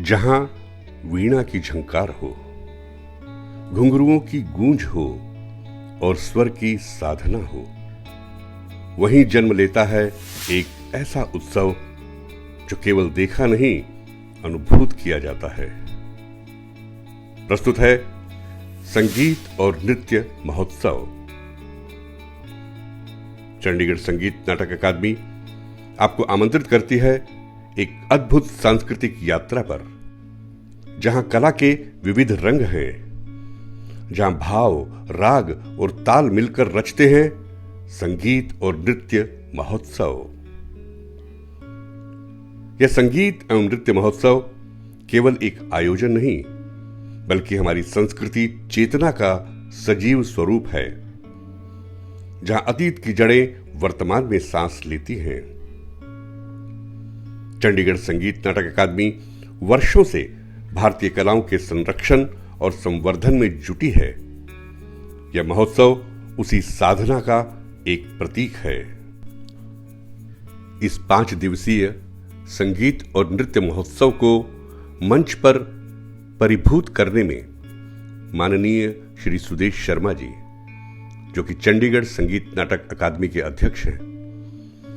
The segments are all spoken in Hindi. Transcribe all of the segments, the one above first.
जहां वीणा की झंकार हो, घुंघरुओं की गूंज हो और स्वर की साधना हो, वहीं जन्म लेता है एक ऐसा उत्सव जो केवल देखा नहीं, अनुभूत किया जाता है। प्रस्तुत है संगीत और नृत्य महोत्सव। चंडीगढ़ संगीत नाटक अकादमी आपको आमंत्रित करती है एक अद्भुत सांस्कृतिक यात्रा पर, जहां कला के विविध रंग हैं, जहां भाव, राग और ताल मिलकर रचते हैं संगीत और नृत्य महोत्सव। यह संगीत एवं नृत्य महोत्सव केवल एक आयोजन नहीं, बल्कि हमारी संस्कृति चेतना का सजीव स्वरूप है, जहां अतीत की जड़ें वर्तमान में सांस लेती हैं। चंडीगढ़ संगीत नाटक अकादमी वर्षों से भारतीय कलाओं के संरक्षण और संवर्धन में जुटी है। यह महोत्सव उसी साधना का एक प्रतीक है। इस 5 दिवसीय संगीत और नृत्य महोत्सव को मंच पर परिभूत करने में माननीय श्री सुदेश शर्मा जी, जो कि चंडीगढ़ संगीत नाटक अकादमी के अध्यक्ष हैं,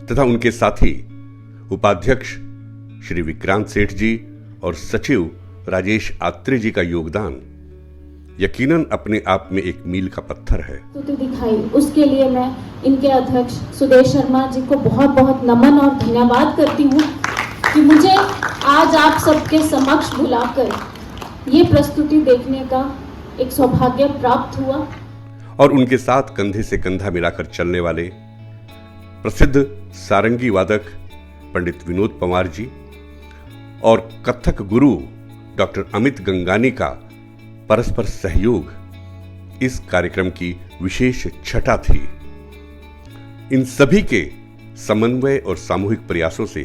तथा उनके साथी उपाध्यक्ष श्री विक्रांत सेठ जी और सचिव राजेश आत्रे जी का योगदान यकीनन अपने आप में एक मील का पत्थर है। दिखाई उसके लिए मैं इनके अध्यक्ष सुदेश शर्मा जी को बहुत बहुत नमन और धन्यवाद करती हूँ कि मुझे आज आप सबके समक्ष बुलाकर ये प्रस्तुति देखने का एक सौभाग्य प्राप्त हुआ। और उनके साथ कंधे से कंधा मिलाकर चलने वाले प्रसिद्ध सारंगी वादक पंडित विनोद पंवार जी और कथक गुरु डॉक्टर अमित गंगानी का परस्पर सहयोग इस कार्यक्रम की विशेष छटा थी। इन सभी के समन्वय और सामूहिक प्रयासों से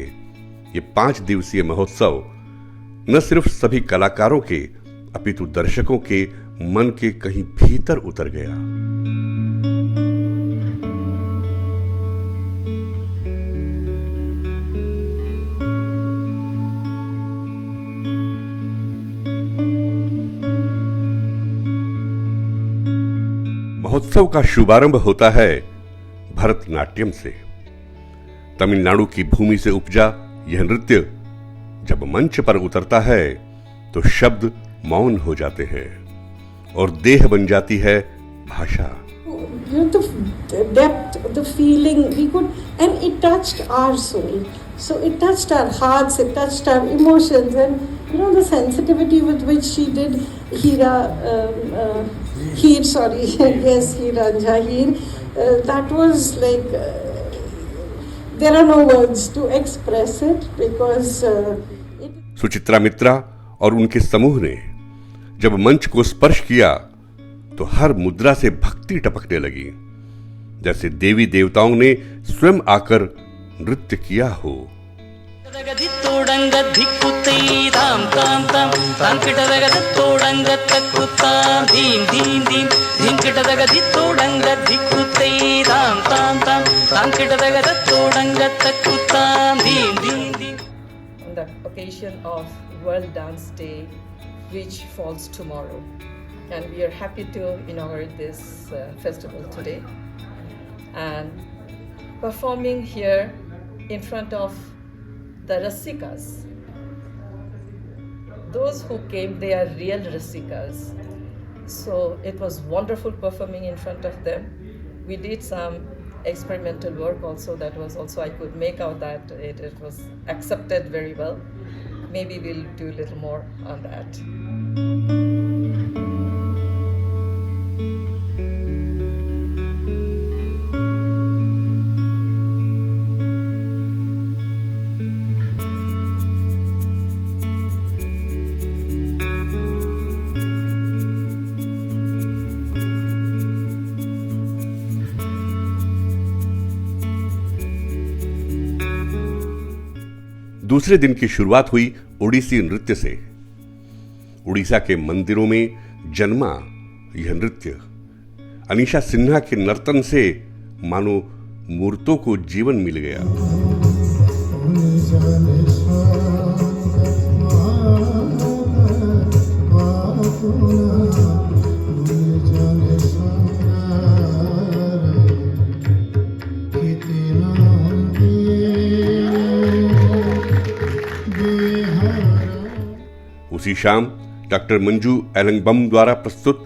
ये 5 दिवसीय महोत्सव न सिर्फ सभी कलाकारों के अपितु दर्शकों के मन के कहीं भीतर उतर गया। महोत्सव का शुभारंभ होता है भरतनाट्यम से। तमिलनाडु की भूमि से उपजा यह नृत्य जब मंच पर उतरता है तो शब्द मौन हो जाते हैं और देह बन जाती है भाषा। The depth, the feeling we could, and it touched our soul. So it touched our hearts, it touched our emotions, and the sensitivity with which she did Heer, sorry, yes, Heer and Jahir. That was like there are no words to express it because. Suchitra मित्रा और उनके समूह ने जब मंच को स्पर्श किया तो हर मुद्रा से भक्ति टपकने लगी, जैसे देवी देवताओं ने स्वयं आकर नृत्य किया हो। On the occasion of World Dance Day, which falls tomorrow, and we are happy to inaugurate this festival today and performing here in front of the Rasikas. Those who came, they are real Rasikas. So it was wonderful performing in front of them. We did some experimental work also, that was also, I could make out that it was accepted very well. Maybe we'll do a little more on that. दूसरे दिन की शुरुआत हुई ओडिसी नृत्य से। उड़ीसा के मंदिरों में जन्मा यह नृत्य अनीशा सिन्हा के नर्तन से मानो मूर्तों को जीवन मिल गया। शाम डॉक्टर मंजू एलंगबम द्वारा प्रस्तुत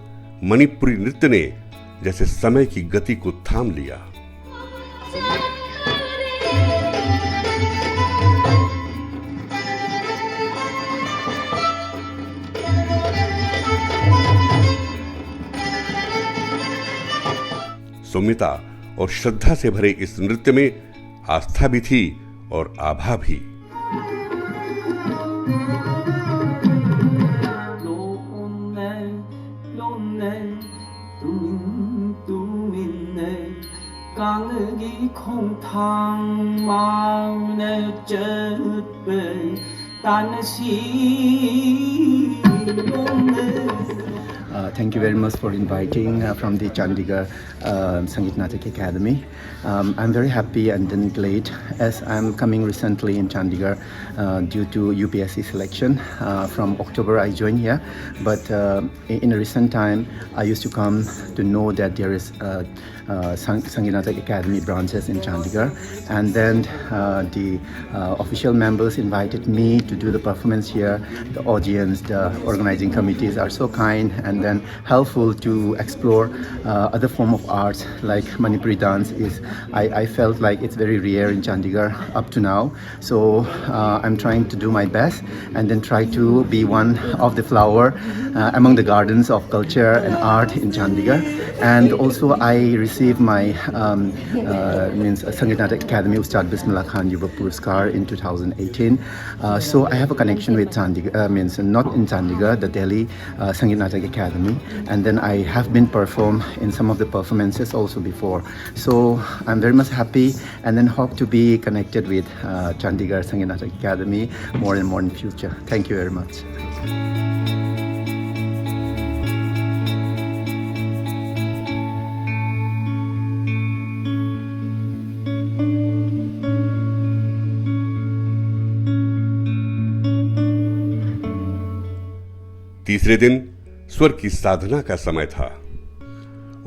मणिपुरी नृत्य ने जैसे समय की गति को थाम लिया। सौम्यता और श्रद्धा से भरे इस नृत्य में आस्था भी थी और आभा भी। Thank you very much for inviting from the Chandigarh Sangeet Natak Academy. I'm very happy and then glad as I'm coming recently in Chandigarh due to UPSC selection. From October I joined here, but in a recent time I used to come to know that there is Sangeet Natak Academy branches in Chandigarh, and then the official members invited me to do the performance here. The audience, the organizing committees are so kind and then helpful to explore other form of arts like Manipuri dance. I felt like it's very rare in Chandigarh up to now, so I'm trying to do my best and then try to be one of the flower among the gardens of culture and art in Chandigarh. And also I received my Sangeet Natak Academy Ustad Bismillah Khan Yuva Puraskar in 2018. So I have a connection with Chandigarh, not in Chandigarh, the Delhi Sangeet Natak Academy. And then I have been performed in some of the performances also before. So I'm very much happy and then hope to be connected with Chandigarh Sangeet Natak Academy more and more in future. Thank you very much. तीसरे दिन स्वर की साधना का समय था।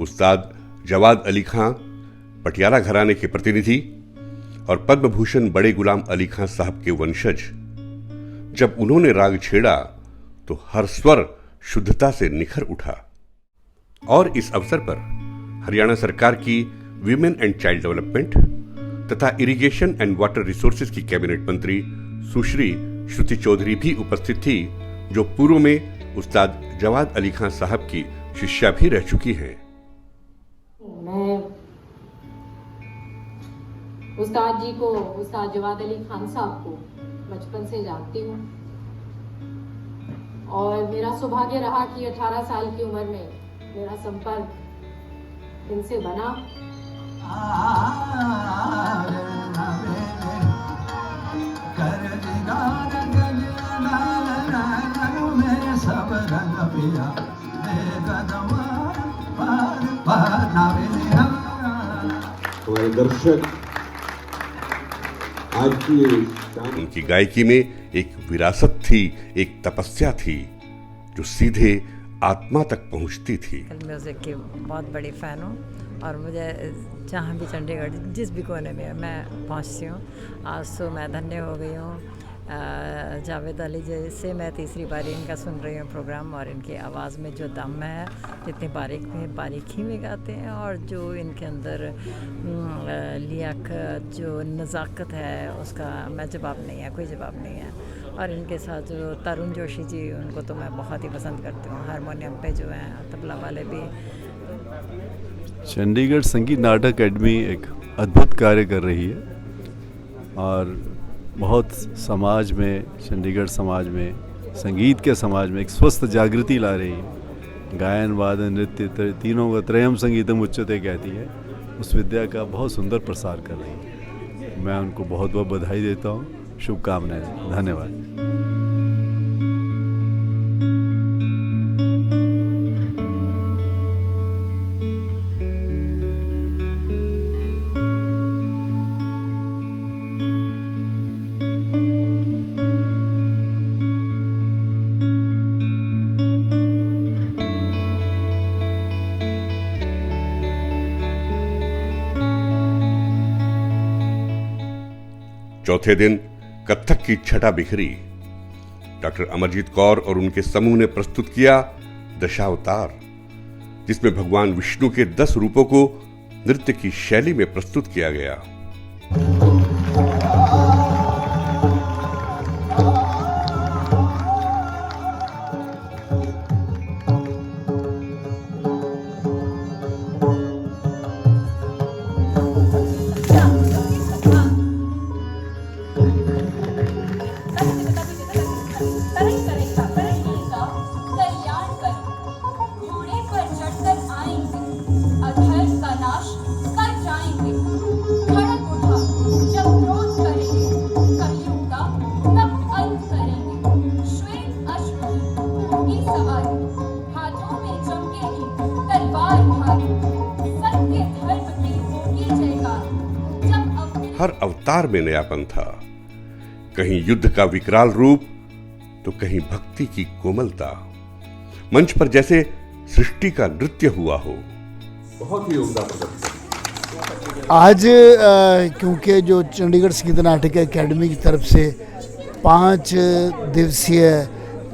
उस्ताद जवाद अली खां पटियाला घराने के प्रतिनिधि और पद्म भूषण बड़े गुलाम अली खां साहब के वंशज, जब उन्होंने राग छेड़ा तो हर स्वर शुद्धता से निखर उठा। और इस अवसर पर हरियाणा सरकार की विमेन एंड चाइल्ड डेवलपमेंट तथा इरिगेशन एंड वाटर रिसोर्सेज की कैबिनेट मंत्री सुश्री श्रुति चौधरी भी उपस्थित थी, जो पूर्व में उस्ताद जवाद अली खां साहब की शिष्या भी रह चुकी हैं। मैं उस्ताद जी को, उस्ताद जवाद अली खान साहब को बचपन से जानती हूँ और मेरा सौभाग्य रहा कि 18 साल की उम्र में मेरा संपर्क इनसे बना। हमारे दर्शक आज की उनकी गायकी में एक विरासत थी, एक तपस्या थी जो सीधे आत्मा तक पहुंचती थी। म्यूज़िक की बहुत बड़ी फ़ैन हूँ और मुझे जहाँ भी चंडीगढ़ जिस भी कोने में मैं पहुँचती हूँ। आज तो मैं धन्य हो गई हूँ जावेद अली जी से मैं तीसरी बारी इनका सुन रही हूँ प्रोग्राम, और इनकी आवाज़ में जो दम है, जितनी बारीकी में गाते हैं और जो इनके अंदर लियाकत, जो नज़ाकत है, उसका मैं जवाब नहीं है, कोई जवाब नहीं है। और इनके साथ जो तरुण जोशी जी, उनको तो मैं बहुत ही पसंद करती हूँ। हारमोनियम पे जो हैं तबला वाले भी। चंडीगढ़ संगीत नाटक अकेडमी एक अद्भुत कार्य कर रही है और बहुत समाज में, चंडीगढ़ समाज में, संगीत के समाज में एक स्वस्थ जागृति ला रही है। गायन, वादन, नृत्य तीनों का त्रयम संगीतम उच्यते कहती है, उस विद्या का बहुत सुंदर प्रसार कर रही है। मैं उनको बहुत बहुत बधाई देता हूँ, शुभकामनाएं, धन्यवाद। चौथे दिन कत्थक की छटा बिखरी। डॉक्टर अमरजीत कौर और उनके समूह ने प्रस्तुत किया दशावतार, जिसमें भगवान विष्णु के 10 रूपों को नृत्य की शैली में प्रस्तुत किया गया। हर अवतार में नयापन था, कहीं युद्ध का विकराल रूप तो कहीं भक्ति की कोमलता। मंच पर जैसे सृष्टि का नृत्य हुआ हो। बहुत ही उम्दा प्रदर्शन। आज क्योंकि जो चंडीगढ़ संगीत नाटक अकेडमी की तरफ से 5 दिवसीय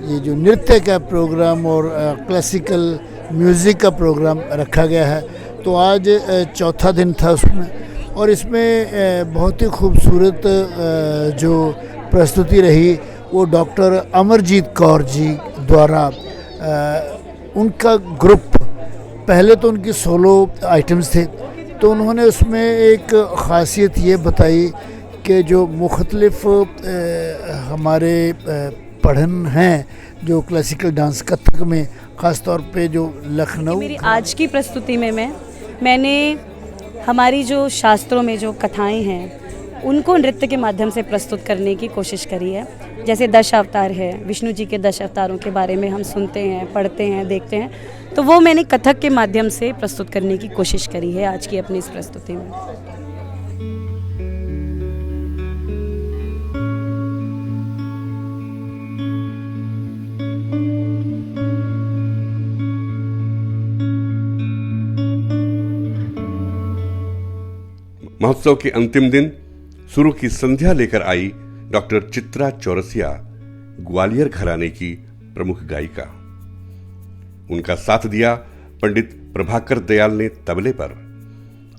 ये जो नृत्य का प्रोग्राम और क्लासिकल म्यूज़िक का प्रोग्राम रखा गया है, तो आज चौथा दिन था उसमें, और इसमें बहुत ही खूबसूरत जो प्रस्तुति रही वो डॉक्टर अमरजीत कौर जी द्वारा। उनका ग्रुप, पहले तो उनकी सोलो आइटम्स थे, तो उन्होंने उसमें एक ख़ासियत ये बताई कि जो मुख्तलिफ हमारे पढ़न हैं जो क्लासिकल डांस कथक में, ख़ास तौर पे जो लखनऊ। मेरी आज की प्रस्तुति में मैंने हमारी जो शास्त्रों में जो कथाएं हैं उनको नृत्य के माध्यम से प्रस्तुत करने की कोशिश करी है। जैसे 10 अवतार है, विष्णु जी के 10 अवतारों के बारे में हम सुनते हैं, पढ़ते हैं, देखते हैं, तो वो मैंने कथक के माध्यम से प्रस्तुत करने की कोशिश करी है आज की अपनी इस प्रस्तुति में। महोत्सव के अंतिम दिन सुरों की संध्या लेकर आई डॉक्टर चित्रा चौरसिया, ग्वालियर घराने की प्रमुख गायिका। उनका साथ दिया पंडित प्रभाकर दयाल ने तबले पर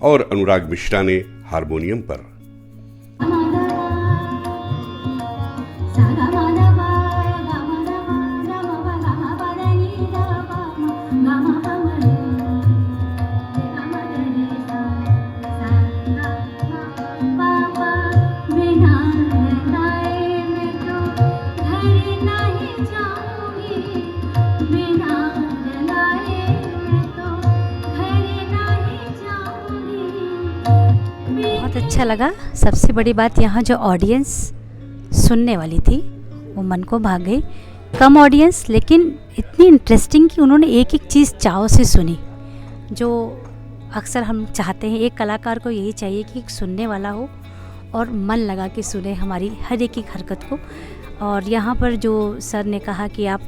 और अनुराग मिश्रा ने हारमोनियम पर। अच्छा लगा। सबसे बड़ी बात यहाँ जो ऑडियंस सुनने वाली थी वो मन को भा गई। कम ऑडियंस लेकिन इतनी इंटरेस्टिंग कि उन्होंने एक एक चीज़ चाव से सुनी, जो अक्सर हम चाहते हैं। एक कलाकार को यही चाहिए कि एक सुनने वाला हो और मन लगा के सुने हमारी हर एक हरकत को। और यहाँ पर जो सर ने कहा कि आप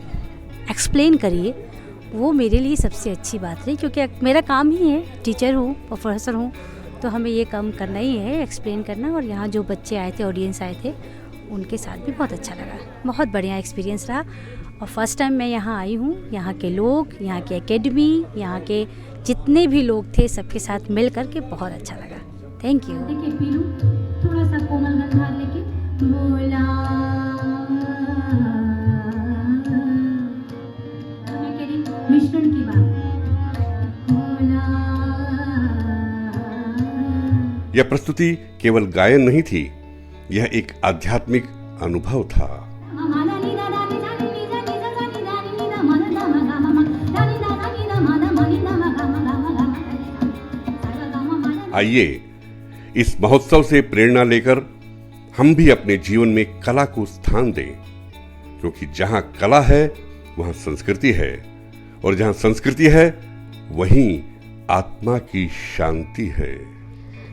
एक्सप्लेन करिए, वो मेरे लिए सबसे अच्छी बात रही, क्योंकि मेरा काम ही है, टीचर हूँ, प्रोफेसर हूँ, तो हमें ये काम करना ही है, एक्सप्लेन करना। और यहाँ जो बच्चे आए थे, ऑडियंस आए थे, उनके साथ भी बहुत अच्छा लगा, बहुत बढ़िया एक्सपीरियंस रहा। और फर्स्ट टाइम मैं यहाँ आई हूँ। यहाँ के लोग, यहाँ के एकेडमी, यहाँ के जितने भी लोग थे, सबके साथ मिल कर के बहुत अच्छा लगा। Thank you. देखिए पीलू थोड़ा सा कोमल गंधार लेके बोला, मैं कह रही मिश्रण की बात। यह प्रस्तुति केवल गायन नहीं थी, यह एक आध्यात्मिक अनुभव था। आइए इस महोत्सव से प्रेरणा लेकर हम भी अपने जीवन में कला को स्थान दें, क्योंकि जहां कला है वहां संस्कृति है, और जहां संस्कृति है वहीं आत्मा की शांति है।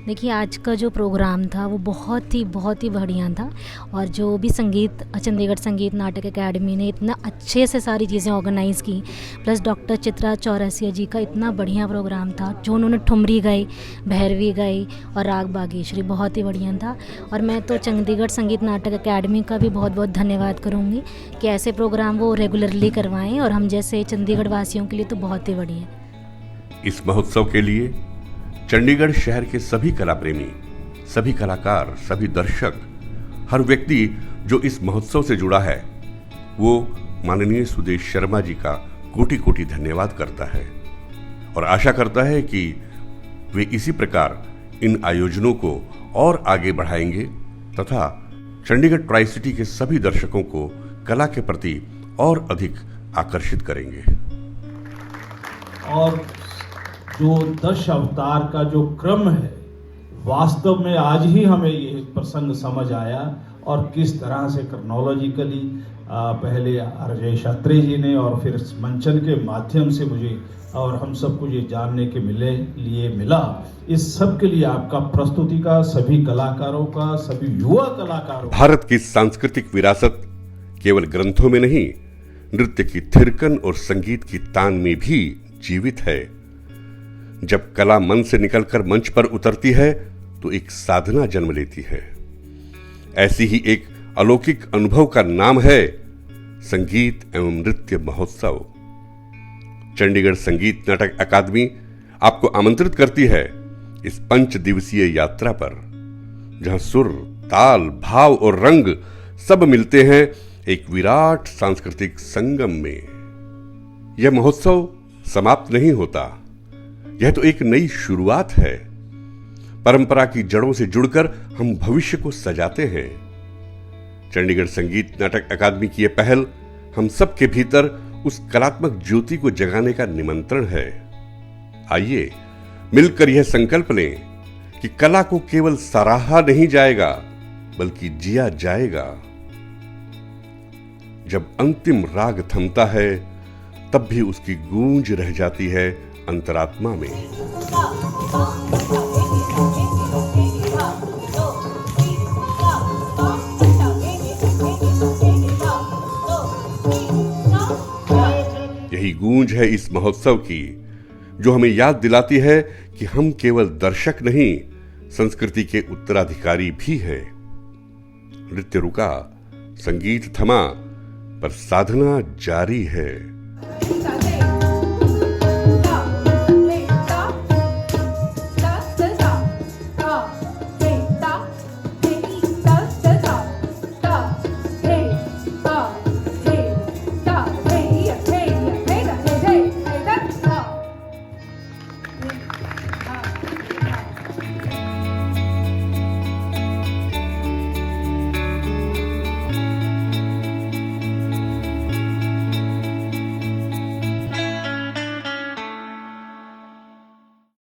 देखिए आज का जो प्रोग्राम था वो बहुत ही बढ़िया था, और जो भी संगीत चंडीगढ़ संगीत नाटक एकेडमी ने इतना अच्छे से सारी चीज़ें ऑर्गेनाइज़ की, प्लस डॉक्टर चित्रा चौरसिया जी का इतना बढ़िया प्रोग्राम था, जो उन्होंने ठुमरी गाई, भैरवी गाई और राग बागेश्वरी, बहुत ही बढ़िया था। और मैं तो चंडीगढ़ संगीत नाटक एकेडमी का भी बहुत बहुत धन्यवाद करूँगी कि ऐसे प्रोग्राम वो रेगुलरली करवाएँ, और हम जैसे चंडीगढ़ वासियों के लिए तो बहुत ही बढ़िया। इस महोत्सव के लिए चंडीगढ़ शहर के सभी कला प्रेमी, सभी कलाकार, सभी दर्शक, हर व्यक्ति जो इस महोत्सव से जुड़ा है, वो माननीय सुदेश शर्मा जी का कोटि कोटि धन्यवाद करता है और आशा करता है कि वे इसी प्रकार इन आयोजनों को और आगे बढ़ाएंगे तथा चंडीगढ़ ट्राई सिटी के सभी दर्शकों को कला के प्रति और अधिक आकर्षित करेंगे। और जो 10 अवतार का जो क्रम है, वास्तव में आज ही हमें ये प्रसंग समझ आया, और किस तरह से क्रोनोलॉजिकली पहले अजय शास्त्री जी ने और फिर मंचन के माध्यम से मुझे और हम सबको ये जानने के मिला। इस सब के लिए आपका प्रस्तुति का, सभी कलाकारों का, सभी युवा कलाकारों। भारत की सांस्कृतिक विरासत केवल ग्रंथों में नहीं, नृत्य की थिरकन और संगीत की तान में भी जीवित है। जब कला मन से निकलकर मंच पर उतरती है तो एक साधना जन्म लेती है। ऐसी ही एक अलौकिक अनुभव का नाम है संगीत एवं नृत्य महोत्सव। चंडीगढ़ संगीत नाटक अकादमी आपको आमंत्रित करती है इस 5 दिवसीय यात्रा पर, जहां सुर, ताल, भाव और रंग सब मिलते हैं एक विराट सांस्कृतिक संगम में। यह महोत्सव समाप्त नहीं होता, यह तो एक नई शुरुआत है। परंपरा की जड़ों से जुड़कर हम भविष्य को सजाते हैं। चंडीगढ़ संगीत नाटक अकादमी की यह पहल हम सब के भीतर उस कलात्मक ज्योति को जगाने का निमंत्रण है। आइए मिलकर यह संकल्प लें कि कला को केवल सराहा नहीं जाएगा, बल्कि जिया जाएगा। जब अंतिम राग थमता है, तब भी उसकी गूंज रह जाती है अंतरात्मा में। यही गूंज है इस महोत्सव की, जो हमें याद दिलाती है कि हम केवल दर्शक नहीं, संस्कृति के उत्तराधिकारी भी हैं। नृत्य रुका, संगीत थमा, पर साधना जारी है।